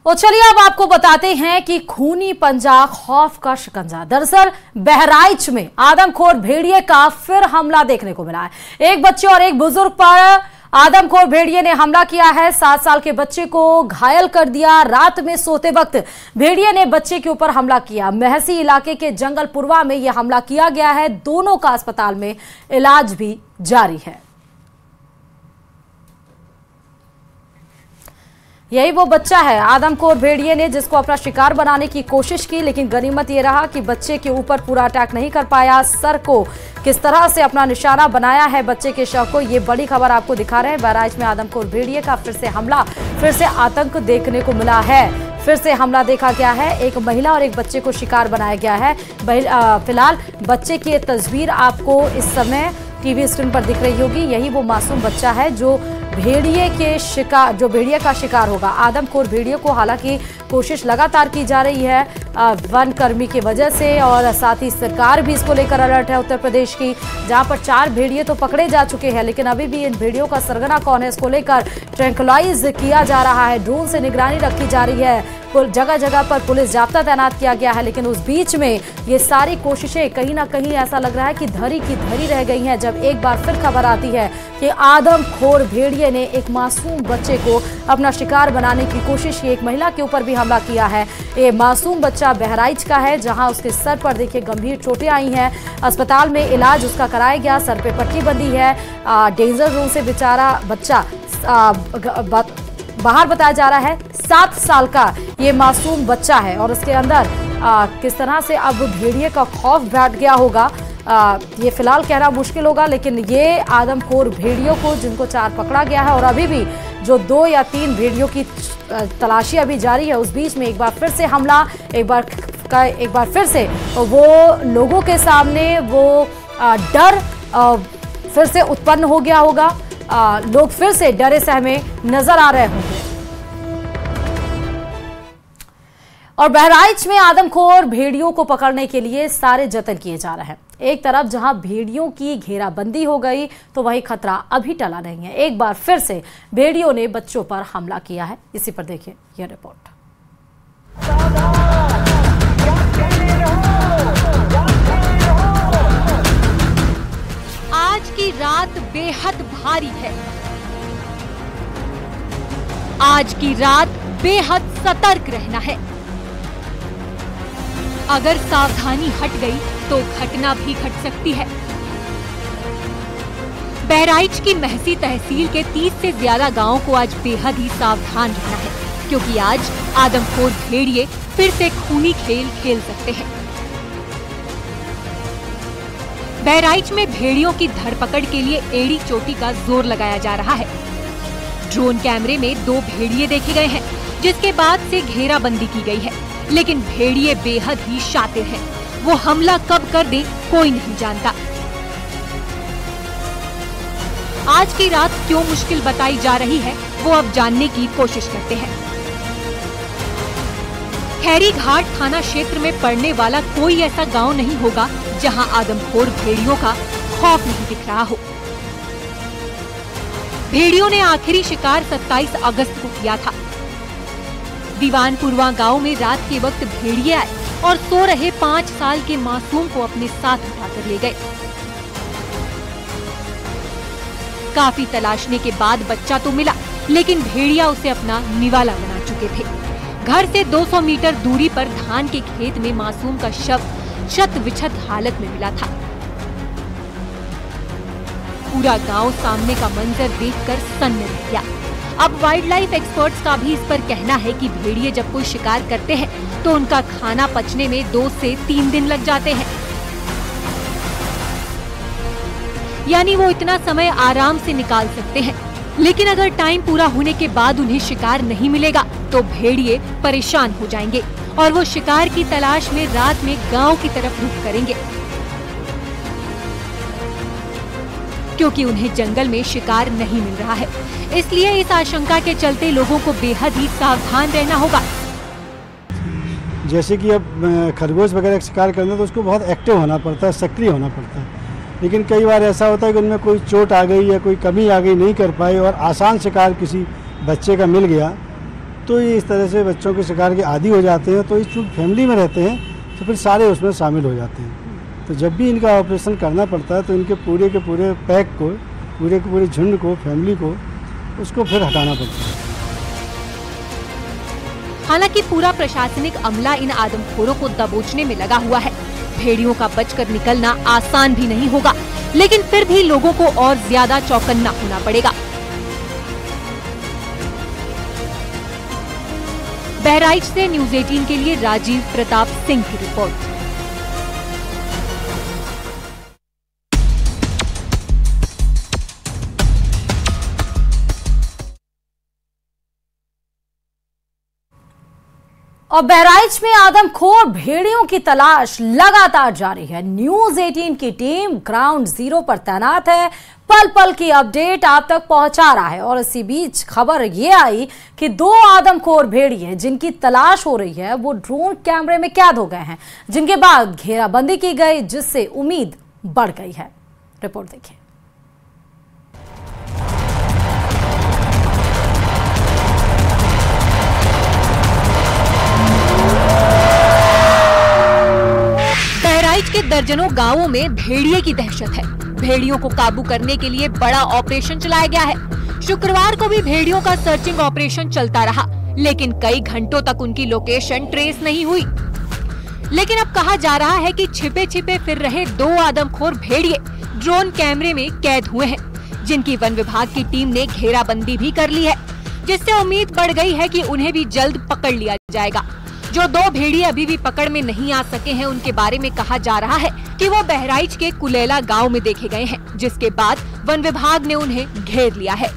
और चलिए अब आपको बताते हैं कि खूनी पंजा, खौफ का शिकंजा। दरअसल बहराइच में आदमखोर भेड़िए का फिर हमला देखने को मिला है। एक बच्चे और एक बुजुर्ग पर आदमखोर भेड़िए ने हमला किया है। 7 साल के बच्चे को घायल कर दिया। रात में सोते वक्त भेड़िए ने बच्चे के ऊपर हमला किया। महसी इलाके के जंगलपुरवा में यह हमला किया गया है। दोनों का अस्पताल में इलाज भी जारी है। यही वो बच्चा है आदमखोर भेड़िए ने जिसको अपना शिकार बनाने की कोशिश की, लेकिन गनीमत ये रहा कि बच्चे के ऊपर पूरा अटैक नहीं कर पाया। सर को किस तरह से अपना निशाना बनाया है बच्चे के शव को, ये बड़ी खबर आपको दिखा रहे हैं। बहराइच में आदमखोर भेड़िए का फिर से हमला, फिर से आतंक देखने को मिला है। फिर से हमला देखा गया है। एक महिला और एक बच्चे को शिकार बनाया गया है। फिलहाल बच्चे की तस्वीर आपको इस समय टीवी स्क्रीन पर दिख रही होगी। यही वो मासूम बच्चा है जो भेड़िए का शिकार होगा। आदमखोर भेड़िए को हालांकि कोशिश लगातार की जा रही है वन कर्मी की वजह से, और साथ ही सरकार भी इसको लेकर अलर्ट है उत्तर प्रदेश की, जहां पर 4 भेड़िए तो पकड़े जा चुके हैं, लेकिन अभी भी इन भेड़ियों का सरगना कौन है इसको लेकर ट्रैंकुलाइज किया जा रहा है। ड्रोन से निगरानी रखी जा रही है। जगह जगह पर पुलिस जाब्ता तैनात किया गया है, लेकिन उस बीच में ये सारी कोशिशें कहीं ना कहीं ऐसा लग रहा है कि धरी की धरी रह गई हैं, जब एक बार फिर खबर आती है कि आदमखोर भेड़िए ने एक मासूम बच्चे को अपना शिकार बनाने की कोशिश की। एक महिला के ऊपर भी हमला किया है। ये मासूम बच्चा बहराइच का है, जहां उसके सर पर देखिए गंभीर चोटें आई हैं। अस्पताल में इलाज उसका कराया गया। सर पे पट्टी बंधी है। डेंजर जोन से बेचारा बच्चा बाहर बताया जा रहा है। 7 साल का ये मासूम बच्चा है और उसके अंदर किस तरह से अब भेड़िए का खौफ बैठ गया होगा ये फिलहाल कहना मुश्किल होगा, लेकिन ये आदमखोर भेड़ियों को जिनको 4 पकड़ा गया है और अभी भी जो 2 या 3 भेड़ियों की तलाशी अभी जारी है, उस बीच में एक बार फिर से हमला, एक बार फिर से वो लोगों के सामने वो डर फिर से उत्पन्न हो गया होगा। लोग फिर से डरे सहमे नजर आ रहे होंगे। और बहराइच में आदमखोर भेड़ियों को पकड़ने के लिए सारे जतन किए जा रहे हैं। एक तरफ जहां भेड़ियों की घेराबंदी हो गई, तो वहीं खतरा अभी टला नहीं है। एक बार फिर से भेड़ियों ने बच्चों पर हमला किया है। इसी पर देखिए यह रिपोर्ट। आज की रात बेहद भारी है। आज की रात बेहद सतर्क रहना है। अगर सावधानी हट गई तो घटना भी घट सकती है। बहराइच की महसी तहसील के 30 से ज्यादा गांवों को आज बेहद ही सावधान रहना है, क्योंकि आज आदमखोर भेड़िए फिर से खूनी खेल खेल सकते हैं। बहराइच में भेड़ियों की धरपकड़ के लिए एड़ी चोटी का जोर लगाया जा रहा है। ड्रोन कैमरे में 2 भेड़िए देखे गए हैं, जिसके बाद से घेराबंदी की गई है, लेकिन भेड़िए बेहद ही शातिर हैं। वो हमला कब कर दे कोई नहीं जानता। आज की रात क्यों मुश्किल बताई जा रही है, वो अब जानने की कोशिश करते हैं। खैरी घाट थाना क्षेत्र में पड़ने वाला कोई ऐसा गांव नहीं होगा जहां आदमखोर भेड़ियों का खौफ नहीं दिख रहा हो। भेड़ियों ने आखिरी शिकार 27 अगस्त को किया था। दीवानपुरवा गांव में रात के वक्त भेड़िए आए और सो रहे 5 साल के मासूम को अपने साथ उठाकर ले गए। काफी तलाशने के बाद बच्चा तो मिला, लेकिन भेड़िया उसे अपना निवाला बना चुके थे। घर से 200 मीटर दूरी पर धान के खेत में मासूम का शव शत विक्षत हालत में मिला था। पूरा गांव सामने का मंजर देखकर सन्न रह गया। अब वाइल्ड लाइफ एक्सपर्ट्स का भी इस पर कहना है कि भेड़िए जब कोई शिकार करते हैं तो उनका खाना पचने में 2 से 3 दिन लग जाते हैं, यानी वो इतना समय आराम से निकाल सकते हैं। लेकिन अगर टाइम पूरा होने के बाद उन्हें शिकार नहीं मिलेगा तो भेड़िए परेशान हो जाएंगे और वो शिकार की तलाश में रात में गांव की तरफ रुख करेंगे, क्योंकि उन्हें जंगल में शिकार नहीं मिल रहा है। इसलिए इस आशंका के चलते लोगों को बेहद ही सावधान रहना होगा। जैसे कि अब खरगोश वगैरह शिकार करना तो उसको बहुत एक्टिव होना पड़ता है, सक्रिय होना पड़ता है, लेकिन कई बार ऐसा होता है कि उनमें कोई चोट आ गई या कोई कमी आ गई, नहीं कर पाए और आसान शिकार किसी बच्चे का मिल गया तो ये इस तरह से बच्चों के शिकार के आदी हो जाते हैं। तो इस फैमिली में रहते हैं तो फिर सारे उसमें शामिल हो जाते हैं। तो जब भी इनका ऑपरेशन करना पड़ता है तो इनके पूरे के पूरे पैक को, पूरे के पूरे झुंड को, फैमिली को, उसको फिर हटाना पड़ता है। हालांकि पूरा प्रशासनिक अमला इन आदमखोरों को दबोचने में लगा हुआ है। भेड़ियों का बचकर निकलना आसान भी नहीं होगा, लेकिन फिर भी लोगों को और ज्यादा चौकन्ना होना पड़ेगा। बहराइच से न्यूज़ 18 के लिए राजीव प्रताप सिंह की रिपोर्ट। और बहराइच में आदमखोर भेड़ियों की तलाश लगातार जारी है। न्यूज़ 18 की टीम ग्राउंड जीरो पर तैनात है, पल पल की अपडेट आप तक पहुंचा रहा है। और इसी बीच खबर ये आई कि 2 आदमखोर भेड़िए जिनकी तलाश हो रही है वो ड्रोन कैमरे में कैद हो गए हैं, जिनके बाद घेराबंदी की गई, जिससे उम्मीद बढ़ गई है। रिपोर्ट देखिए। बहराइच के दर्जनों गांवों में भेड़िए की दहशत है। भेड़ियों को काबू करने के लिए बड़ा ऑपरेशन चलाया गया है। शुक्रवार को भी भेड़ियों का सर्चिंग ऑपरेशन चलता रहा, लेकिन कई घंटों तक उनकी लोकेशन ट्रेस नहीं हुई। लेकिन अब कहा जा रहा है कि छिपे छिपे फिर रहे 2 आदमखोर भेड़िए ड्रोन कैमरे में कैद हुए हैं, जिनकी वन विभाग की टीम ने घेराबंदी भी कर ली है, जिससे उम्मीद बढ़ गई है कि उन्हें भी जल्द पकड़ लिया जाएगा। जो 2 भेड़िए अभी भी पकड़ में नहीं आ सके हैं, उनके बारे में कहा जा रहा है कि वो बहराइच के कुलेला गांव में देखे गए हैं, जिसके बाद वन विभाग ने उन्हें घेर लिया है।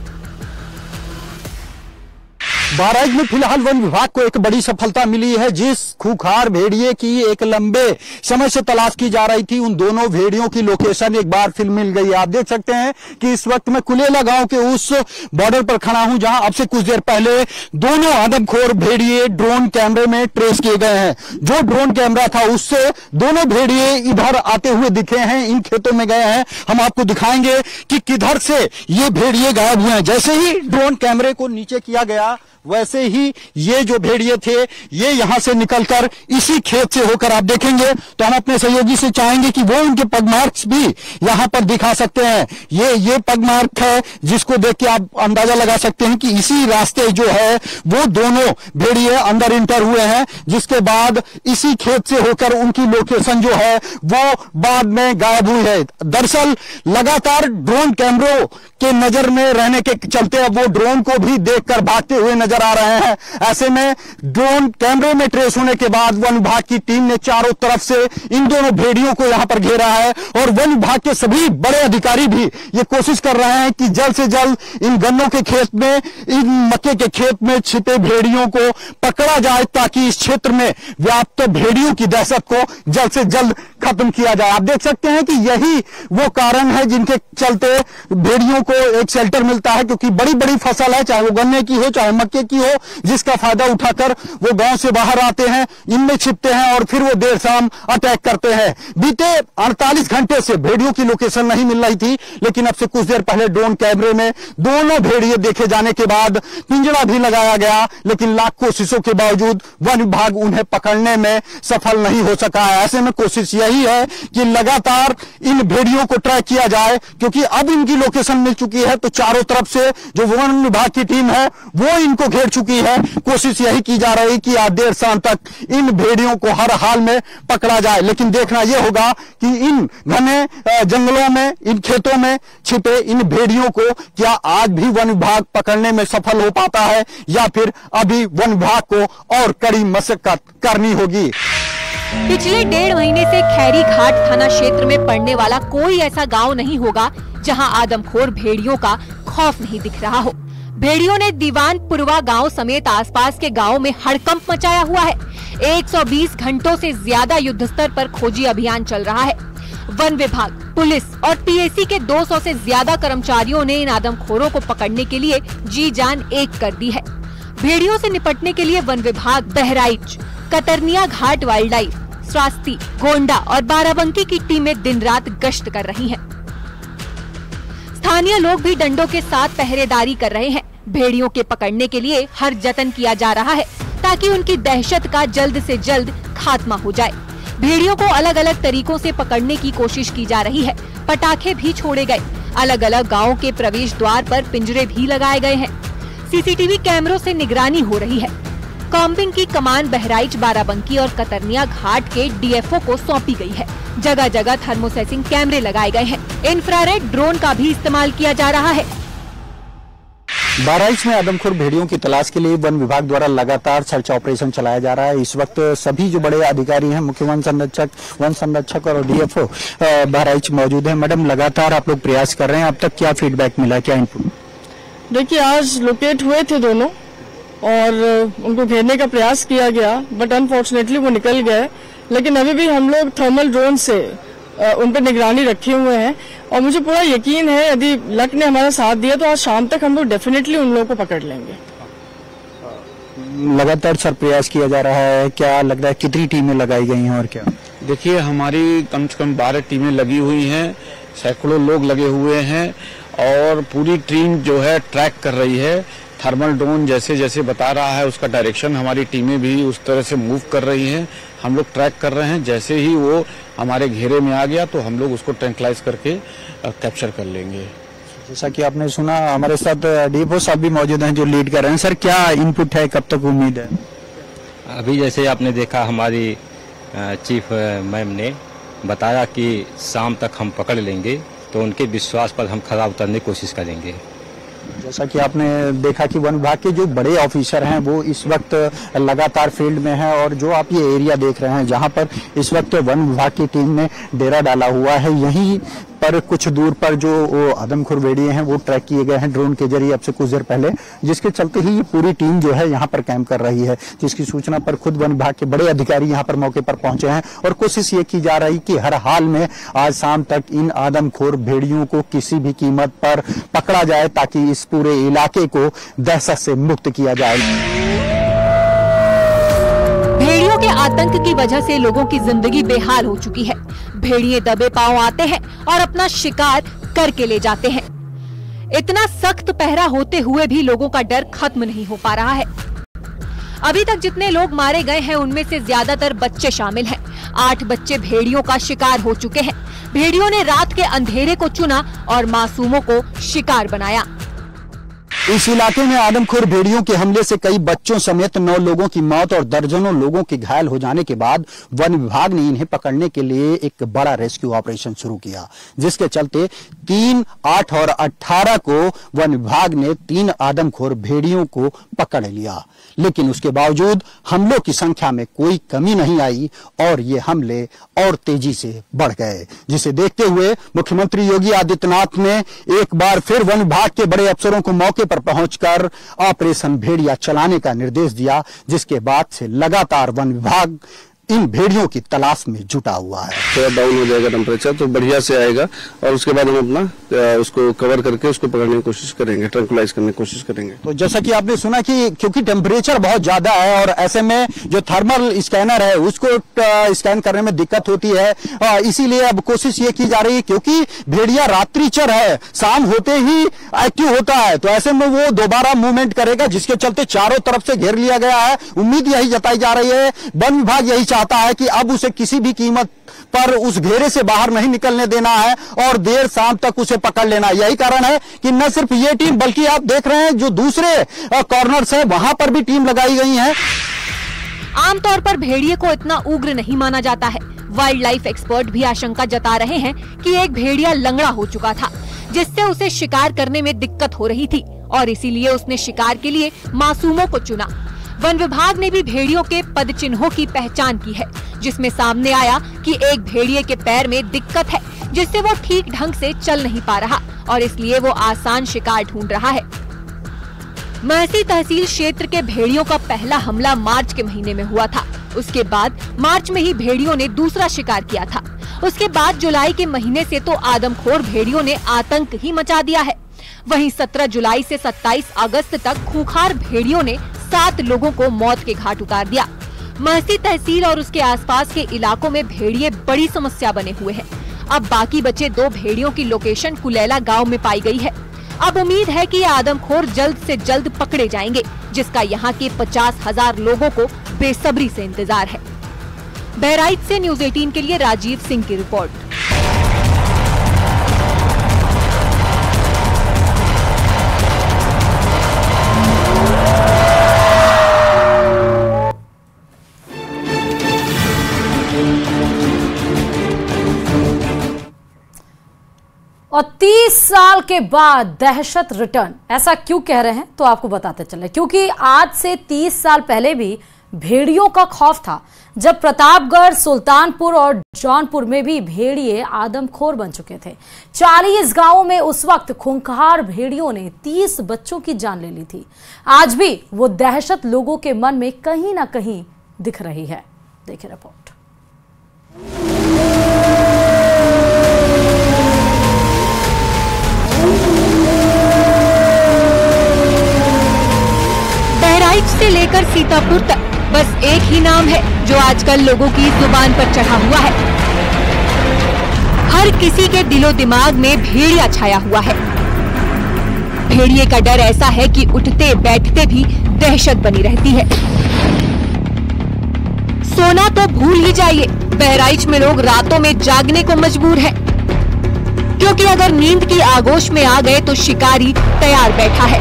बहराइच में फिलहाल वन विभाग को एक बड़ी सफलता मिली है। जिस खूंखार भेड़िए की एक लंबे समय से तलाश की जा रही थी, उन दोनों भेड़ियों की लोकेशन एक बार फिर मिल गई। आप देख सकते हैं कि इस वक्त मैं कुलेला गांव के उस बॉर्डर पर खड़ा हूं, जहां अब से कुछ देर पहले दोनों आदमखोर भेड़िए ड्रोन कैमरे में ट्रेस किए गए हैं। जो ड्रोन कैमरा था उससे दोनों भेड़िए इधर आते हुए दिखे हैं, इन खेतों में गए हैं। हम आपको दिखाएंगे कि किधर से ये भेड़िए गायब हुए हैं। जैसे ही ड्रोन कैमरे को नीचे किया गया, वैसे ही ये जो भेड़िए थे ये यहां से निकलकर इसी खेत से होकर आप देखेंगे तो हम अपने सहयोगी से चाहेंगे कि वो उनके पग मार्क्स भी यहां पर दिखा सकते हैं। ये पग मार्क है, जिसको देख के आप अंदाजा लगा सकते हैं कि इसी रास्ते जो है वो दोनों भेड़िए अंदर इंटर हुए हैं, जिसके बाद इसी खेत से होकर उनकी लोकेशन जो है वो बाद में गायब हुई है। दरअसल लगातार ड्रोन कैमरों के नजर में रहने के चलते अब वो ड्रोन को भी देखकर भागते हुए नजर आ रहे हैं। ऐसे में ड्रोन कैमरे में ट्रेस होने के बाद वन विभाग की टीम ने चारों तरफ से इन दोनों भेड़ियों को यहां पर घेरा है और वन विभाग के सभी बड़े अधिकारी भी ये कोशिश कर रहे हैं कि जल्द से जल्द इन गन्नों के खेत में, इन मक्के के खेत में छिपे भेड़ियों को पकड़ा जाए, ताकि इस क्षेत्र में व्याप्त भेड़ियों की दहशत को जल्द से जल्द खत्म किया जाए। आप देख सकते हैं कि यही वो कारण है जिनके चलते भेड़ियों को एक शेल्टर मिलता है, क्योंकि बड़ी बड़ी फसल है, चाहे वो गन्ने की हो चाहे मक्के की हो, जिसका फायदा उठाकर वो गांव से बाहर आते हैं, इनमें छिपते हैं और फिर वो देर शाम अटैक करते हैं। बीते 48 घंटे से भेड़ियों की लोकेशन नहीं मिल रही थी, लेकिन अब से कुछ देर पहले ड्रोन कैमरे में दोनों भेड़िए देखे जाने के बाद पिंजरा भी लगाया गया, लेकिन लाख कोशिशों के बावजूद वन विभाग उन्हें पकड़ने में सफल नहीं हो सका है। ऐसे में कोशिश यही है कि लगातार इन भेड़ियों को ट्रैक किया जाए, क्योंकि अब इनकी लोकेशन मिल चुकी है तो चारों तरफ से जो वन विभाग की टीम है वो इनको घेर चुकी है। कोशिश यही की जा रही कि आज देर शाम तक इन भेड़ियों को हर हाल में पकड़ा जाए। लेकिन देखना यह होगा कि इन घने जंगलों में, इन खेतों में छिपे इन भेड़ियों को क्या आज भी वन विभाग पकड़ने में सफल हो पाता है, या फिर अभी वन विभाग को और कड़ी मशक्कत करनी होगी। पिछले 1.5 महीने से खैरी घाट थाना क्षेत्र में पड़ने वाला कोई ऐसा गांव नहीं होगा जहां आदमखोर भेड़ियों का खौफ नहीं दिख रहा हो। भेड़ियों ने दीवानपुरवा गांव समेत आसपास के गांवों में हड़कंप मचाया हुआ है। 120 घंटों से ज्यादा युद्ध स्तर पर खोजी अभियान चल रहा है। वन विभाग, पुलिस और पीएसी के 200 से ज्यादा कर्मचारियों ने इन आदमखोरों को पकड़ने के लिए जी जान एक कर दी है। भेड़ियों से निपटने के लिए वन विभाग बहराइच, कतरनिया घाट वाइल्ड लाइफ, श्रास्ती, गोंडा और बाराबंकी की टीमें दिन रात गश्त कर रही हैं। स्थानीय लोग भी डंडों के साथ पहरेदारी कर रहे हैं। भेड़ियों के पकड़ने के लिए हर जतन किया जा रहा है ताकि उनकी दहशत का जल्द से जल्द खात्मा हो जाए। भेड़ियों को अलग अलग तरीकों से पकड़ने की कोशिश की जा रही है। पटाखे भी छोड़े गए। अलग अलग गाँव के प्रवेश द्वार पर पिंजरे भी लगाए गए हैं। सीसीटीवी कैमरों से निगरानी हो रही है। कॉम्बिंग की कमान बहराइच, बाराबंकी और कतरनिया घाट के डीएफओ को सौंपी गई है। जगह जगह थर्मोसेसिंग कैमरे लगाए गए हैं। इंफ्रारेड ड्रोन का भी इस्तेमाल किया जा रहा है। बहराइच में आदमखोर भेड़ियों की तलाश के लिए वन विभाग द्वारा लगातार सर्च ऑपरेशन चलाया जा रहा है। इस वक्त सभी जो बड़े अधिकारी हैं, मुख्य वन संरक्षक और डीएफओ बहराइच मौजूद है। मैडम, लगातार आप लोग प्रयास कर रहे हैं, अब तक क्या फीडबैक मिला, क्या इनपुट? देखिए, आज लोकेट हुए थे दोनों और उनको घेरने का प्रयास किया गया, बट अनफॉर्चुनेटली वो निकल गए। लेकिन अभी भी हम लोग थर्मल ड्रोन से उन पर निगरानी रखे हुए हैं और मुझे पूरा यकीन है यदि लक ने हमारा साथ दिया तो आज शाम तक हम लोग डेफिनेटली उन लोगों को पकड़ लेंगे। लगातार सर प्रयास किया जा रहा है, क्या लग रहा है कितनी टीमें लगाई गई हैं और क्या? देखिए, हमारी कम से कम 12 टीमें लगी हुई हैं, सैकड़ों लोग लगे हुए हैं और पूरी टीम जो है ट्रैक कर रही है। थर्मल ड्रोन जैसे जैसे बता रहा है उसका डायरेक्शन हमारी टीमें भी उस तरह से मूव कर रही हैं। हम लोग ट्रैक कर रहे हैं। जैसे ही वो हमारे घेरे में आ गया तो हम लोग उसको ट्रैंक्लाइज करके कैप्चर कर लेंगे। जैसा कि आपने सुना, हमारे साथ डीएफओ साहब भी मौजूद हैं जो लीड कर रहे हैं। सर, क्या इनपुट है, कब तक उम्मीद है? अभी जैसे आपने देखा, हमारी चीफ मैम ने बताया कि शाम तक हम पकड़ लेंगे, तो उनके विश्वास पर हम खरा उतरने की कोशिश करेंगे। जैसा कि आपने देखा कि वन विभाग के जो बड़े ऑफिसर हैं वो इस वक्त लगातार फील्ड में हैं और जो आप ये एरिया देख रहे हैं जहां पर इस वक्त वन विभाग की टीम ने डेरा डाला हुआ है, यहीं पर कुछ दूर पर जो आदमखोर भेड़िए हैं वो ट्रैक किए गए हैं ड्रोन के जरिए अब से कुछ देर पहले, जिसके चलते ही ये पूरी टीम जो है यहाँ पर कैंप कर रही है, जिसकी सूचना पर खुद वन विभाग के बड़े अधिकारी यहाँ पर मौके पर पहुंचे हैं और कोशिश ये की जा रही कि हर हाल में आज शाम तक इन आदमखोर भेड़ियों को किसी भी कीमत पर पकड़ा जाए ताकि इस पूरे इलाके को दहशत से मुक्त किया जाए। भेड़ियों के आतंक की वजह से लोगों की जिंदगी बेहाल हो चुकी है। भेड़िए दबे पांव आते हैं और अपना शिकार करके ले जाते हैं। इतना सख्त पहरा होते हुए भी लोगों का डर खत्म नहीं हो पा रहा है। अभी तक जितने लोग मारे गए हैं उनमें से ज्यादातर बच्चे शामिल हैं। 8 बच्चे भेड़ियों का शिकार हो चुके हैं। भेड़ियों ने रात के अंधेरे को चुना और मासूमों को शिकार बनाया। इस इलाके में आदमखोर भेड़ियों के हमले से कई बच्चों समेत 9 लोगों की मौत और दर्जनों लोगों के घायल हो जाने के बाद वन विभाग ने इन्हें पकड़ने के लिए एक बड़ा रेस्क्यू ऑपरेशन शुरू किया, जिसके चलते 3, 8 और 18 को वन विभाग ने 3 आदमखोर भेड़ियों को पकड़ लिया। लेकिन उसके बावजूद हमलों की संख्या में कोई कमी नहीं आई और ये हमले और तेजी से बढ़ गए, जिसे देखते हुए मुख्यमंत्री योगी आदित्यनाथ ने एक बार फिर वन विभाग के बड़े अफसरों को मौके पर पहुंचकर ऑपरेशन भेड़िया चलाने का निर्देश दिया, जिसके बाद से लगातार वन विभाग इन भेड़ियों की तलाश में जुटा हुआ है। थोड़ा डाउन हो जाएगा टेम्परेचर तो बढ़िया से आएगा और उसके बाद हम अपना उसको कवर करके उसको पकड़ने की कोशिश करेंगे, ट्रैंकुलाइज करने की कोशिश करेंगे। तो जैसा कि आपने सुना कि क्योंकि टेम्परेचर बहुत ज्यादा है और ऐसे में जो थर्मल स्कैनर है उसको स्कैन करने में दिक्कत होती है, इसीलिए अब कोशिश ये की जा रही है क्योंकि भेड़िया रात्रिचर है, शाम होते ही एक्टिव होता है, तो ऐसे में वो दोबारा मूवमेंट करेगा, जिसके चलते चारों तरफ से घेर लिया गया है। उम्मीद यही जताई जा रही है, वन विभाग यही चाहता है कि अब उसे किसी भी कीमत पर उस घेरे से बाहर नहीं निकलने देना है और देर शाम तक उसे पकड़ लेना है। यही कारण है कि न सिर्फ ये टीम बल्कि आप देख रहे हैं जो दूसरे कॉर्नर्स हैं वहां पर भी टीम लगाई गई है। आमतौर पर भेड़िए को इतना उग्र नहीं माना जाता है। वाइल्ड लाइफ एक्सपर्ट भी आशंका जता रहे हैं कि एक भेड़िया लंगड़ा हो चुका था, जिससे उसे शिकार करने में दिक्कत हो रही थी और इसीलिए उसने शिकार के लिए मासूमों को चुना। वन विभाग ने भी भेड़ियों के पद चिन्हों की पहचान की है, जिसमें सामने आया कि एक भेड़िए के पैर में दिक्कत है, जिससे वो ठीक ढंग से चल नहीं पा रहा और इसलिए वो आसान शिकार ढूंढ रहा है। महसी तहसील क्षेत्र के भेड़ियों का पहला हमला मार्च के महीने में हुआ था। उसके बाद मार्च में ही भेड़ियों ने दूसरा शिकार किया था। उसके बाद जुलाई के महीने से तो आदमखोर भेड़ियों ने आतंक ही मचा दिया है। वहीं 17 जुलाई से 27 अगस्त तक खूंखार भेड़ियों ने 7 लोगों को मौत के घाट उतार दिया। महसी तहसील और उसके आसपास के इलाकों में भेड़िए बड़ी समस्या बने हुए हैं। अब बाकी बचे 2 भेड़ियों की लोकेशन कुलेला गांव में पाई गई है। अब उम्मीद है कि ये आदमखोर जल्द से जल्द पकड़े जाएंगे, जिसका यहाँ के 50,000 लोगों को बेसब्री से इंतजार है। बहराइच से न्यूज़ 18 के लिए राजीव सिंह की रिपोर्ट। और 30 साल के बाद दहशत रिटर्न, ऐसा क्यों कह रहे हैं तो आपको बताते चले, क्योंकि आज से 30 साल पहले भी भेड़ियों का खौफ था, जब प्रतापगढ़, सुल्तानपुर और जौनपुर में भी भेड़िए आदमखोर बन चुके थे। 40 गांवों में उस वक्त खूंखार भेड़ियों ने 30 बच्चों की जान ले ली थी। आज भी वो दहशत लोगों के मन में कहीं ना कहीं दिख रही है। देखिए रिपोर्ट। बहराइच से लेकर सीतापुर तक बस एक ही नाम है जो आजकल लोगों की जुबान पर चढ़ा हुआ है। हर किसी के दिलो दिमाग में भेड़िया छाया हुआ है। भेड़िए का डर ऐसा है कि उठते बैठते भी दहशत बनी रहती है। सोना तो भूल ही जाइए, बहराइच में लोग रातों में जागने को मजबूर हैं, क्योंकि अगर नींद की आगोश में आ गए तो शिकारी तैयार बैठा है,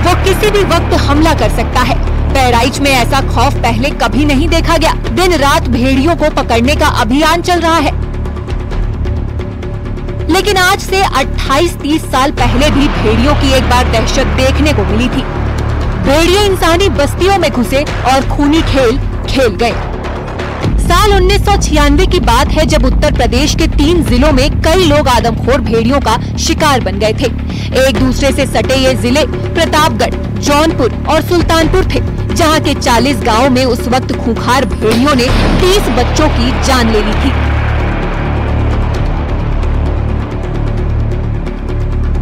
वो किसी भी वक्त हमला कर सकता है। बहराइच में ऐसा खौफ पहले कभी नहीं देखा गया। दिन रात भेड़ियों को पकड़ने का अभियान चल रहा है, लेकिन आज से 28-30 साल पहले भी भेड़ियों की एक बार दहशत देखने को मिली थी। भेड़िए इंसानी बस्तियों में घुसे और खूनी खेल खेल गए। साल 1996 की बात है, जब उत्तर प्रदेश के 3 जिलों में कई लोग आदमखोर भेड़ियों का शिकार बन गए थे। एक दूसरे से सटे ये जिले प्रतापगढ़, जौनपुर और सुल्तानपुर थे, जहां के 40 गांवों में उस वक्त खूंखार भेड़ियों ने 30 बच्चों की जान ले ली थी।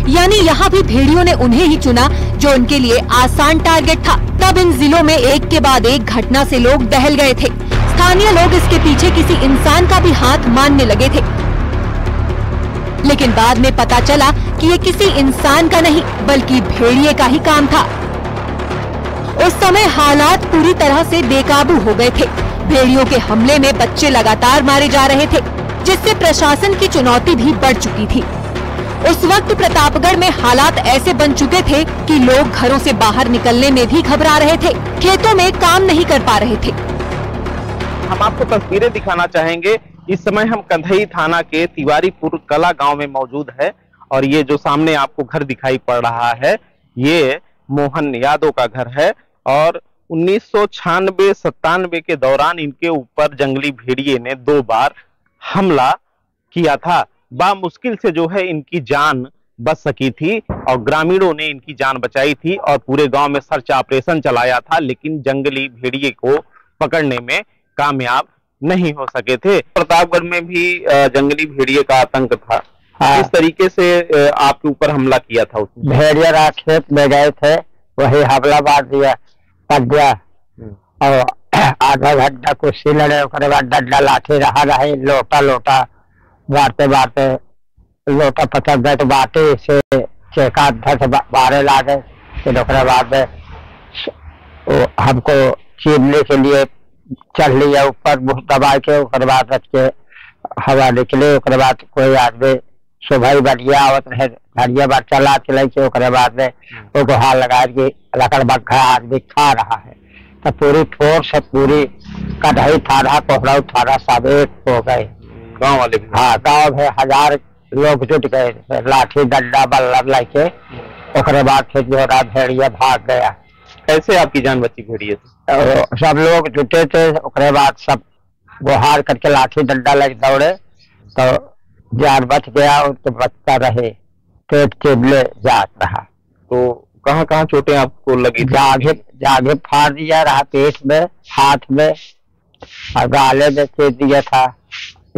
यानी यहाँ भी भेड़ियों ने उन्हें ही चुना जो उनके लिए आसान टारगेट था। तब इन जिलों में एक के बाद एक घटना से लोग दहल गए थे। स्थानीय लोग इसके पीछे किसी इंसान का भी हाथ मानने लगे थे, लेकिन बाद में पता चला कि ये किसी इंसान का नहीं बल्कि भेड़िए का ही काम था। उस समय हालात पूरी तरह से बेकाबू हो गए थे। भेड़ियों के हमले में बच्चे लगातार मारे जा रहे थे, जिससे प्रशासन की चुनौती भी बढ़ चुकी थी। उस वक्त प्रतापगढ़ में हालात ऐसे बन चुके थे कि लोग घरों से बाहर निकलने में भी घबरा रहे थे, खेतों में काम नहीं कर पा रहे थे। हम आपको तस्वीरें दिखाना चाहेंगे। इस समय हम कंधई थाना के तिवारीपुर कला गांव में मौजूद है और ये जो सामने आपको घर दिखाई पड़ रहा है, ये मोहन यादव का घर है और 1996-97 के दौरान इनके ऊपर जंगली भेड़िए ने 2 बार हमला किया था। बामुश्किल से जो है इनकी जान बच सकी थी और ग्रामीणों ने इनकी जान बचाई थी और पूरे गांव में सर्च ऑपरेशन चलाया था, लेकिन जंगली भेड़िए को पकड़ने में कामयाब नहीं हो सके थे। प्रतापगढ़ में भी जंगली भेड़िए का आतंक था। हाँ। इस तरीके से आपके ऊपर हमला किया था उसने। भेड़िया रात खेत में गए थे, वही हमला मार दिया, पक गया और आधा घंटा कुर्सी लड़े, उसके बाद डंडा लाठी रहा रहे, लोटा बारते लोटा पकड़ गए तो बाटे से चेका से बाहर ला गए। फिर उसके बाद में हमको चीरने के लिए चढ़ लिया ऊपर, मुँह दबा के, उसके बाद रख के हवा निकले। उसके बाद कोई आदमी सुबह बढ़िया आवत रहे, घड़िया बार चला के, उसके बाद में वो हाथ लगा के लकड़ बग्घा आदमी खा रहा है। तो पूरी फोर्स है, पूरी कढ़ाई थाना, कोहराऊ थाना सब एक हो गए। गांव वाले भी? हाँ, गांव में 1000 लोग जुट गए, लाठी डंडा बल्ला लेके। उसके बाद फिर जो भेड़िया भाग गया। कैसे आपकी जान बची भेड़िए से? सब लोग जुटे थे, उसके बाद सब गुहार करके लाठी डंडा लग दौड़े तो जान बच गया, उनके बचता रहे, पेट चिबले जात रहा। तो कहाँ कहाँ चोटें आपको लगी? जागे फाड़ दिया रहा, पेट में, हाथ में और गाले में चेप दिया था,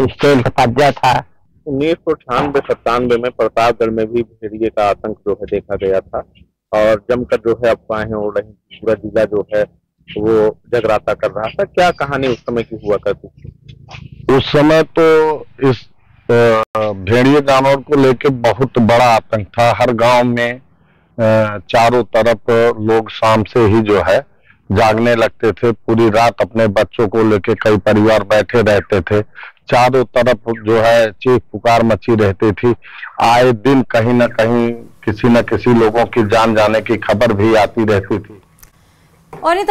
स्टील का पंजा था। 1998-97 में प्रतापगढ़ में भी भेड़िए का आतंक जो है देखा गया था और जमकर जो है अफवाहें उड़ रही, पूरा जिला जो है वो जगराता कर रहा था। क्या कहानी उस समय की हुआ करती थी? उस समय तो इस भेड़िए जानवर को लेके बहुत बड़ा आतंक था। हर गांव में चारों तरफ लोग शाम से ही जो है जागने लगते थे। पूरी रात अपने बच्चों को लेके कई परिवार बैठे रहते थे। चारों तरफ जो है चीख पुकार मची रहती थी। आए दिन कहीं न कहीं किसी न किसी लोगों की जान जाने की खबर भी आती रहती थी। और